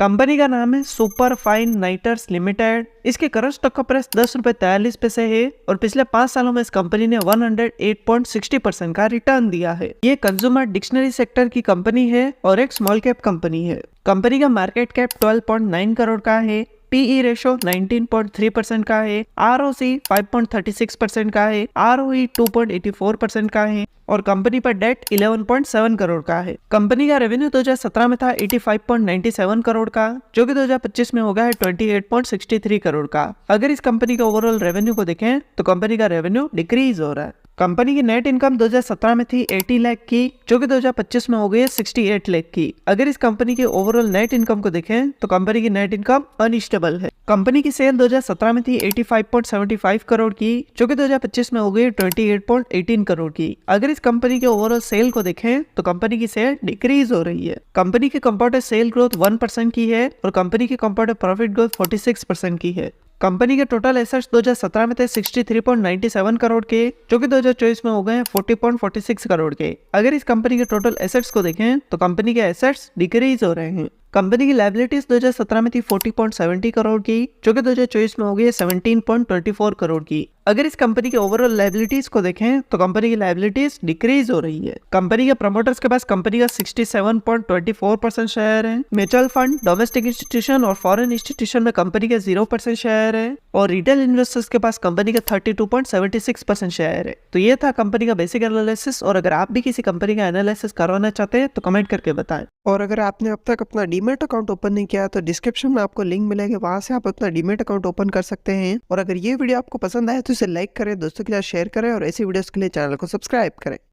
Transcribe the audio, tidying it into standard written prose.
Company का नाम है सुपर फाइन नाइटर्स लिमिटेड। इसके करंट स्टॉक का प्राइस 10 रुपए 43 पैसे है और पिछले 5 सालों में इस कंपनी ने 108.60% का रिटर्न दिया है। ये कंज्यूमर डिक्शनरी सेक्टर की कंपनी है और एक स्मॉल कैप कंपनी है। कंपनी का मार्केट कैप 12.9 करोड़ का है। पीई रेशो 19.3% का है। आरओसी 5.36% का है। आरओई 2.84% का है और कंपनी पर डेट 11.7 करोड़ का है। कंपनी का रेवेन्यू 2017 में था 85.97 करोड़ का, जो कि 2025 में होगा है 28.63 करोड़ का। अगर इस कंपनी के ओवरऑल रेवेन्यू को देखें तो कंपनी का रेवेन्यू डिक्रीज हो रहा है। कंपनी की नेट इनकम 2017 में थी 80 लाख की, जो कि 2025 में हो गई है 68 लाख की। अगर इस कंपनी के ओवरऑल नेट इनकम को देखें तो कंपनी की नेट इनकम अनस्टेबल है। कंपनी की सेल 2017 में थी 85.75 करोड़ की, जो कि 2025 में हो गई 28.18 करोड़ की। अगर इस कंपनी के ओवरऑल सेल को देखें तो कंपनी की सेल डिक्रीज हो रही है। कंपनी की कंपाउंडेड सेल ग्रोथ 1% की है और कंपनी की कंपाउंडेड प्रॉफिट ग्रोथ 46% की है। कंपनी के टोटल एसेट्स 2017 में थे 63.97 करोड़ के, जो कि 2024 में हो गए हैं 40.46 करोड़ के। अगर इस कंपनी के टोटल एसेट्स को देखें तो कंपनी के एसेट्स डिक्रीज हो रहे हैं। कंपनी की लायबिलिटीज 2017 में थी 40.70 करोड़ की, जो कि 2024 में हो गई है 17.24 करोड़ की। अगर इस कंपनी के ओवरऑल लायबिलिटीज को देखें तो कंपनी की लायबिलिटीज डिक्रीज हो रही है। कंपनी के प्रमोटर्स के पास कंपनी का 67.24% शेयर है। म्यूचुअल फंड, डोमेस्टिक इंस्टीट्यूशन और फॉरेन इंस्टीट्यूशन में कंपनी के 0% शेयर है और रिटेल इन्वेस्टर्स के पास कंपनी का 32.76% शेयर है। तो ये था कंपनी का बेसिक एनालिसिस और अगर आप भी किसी कंपनी का एनालिसिस करवाना चाहते हैं तो कमेंट करके बताएं। और अगर आपने अब तक अपना डीमैट अकाउंट ओपन नहीं किया तो डिस्क्रिप्शन में आपको लिंक मिलेगा, वहां से आप अपना डीमैट अकाउंट ओपन कर सकते हैं। और अगर ये वीडियो आपको पसंद आए तो इसे लाइक करें, दोस्तों के साथ शेयर करें और ऐसी वीडियोस के लिए चैनल को सब्सक्राइब करें।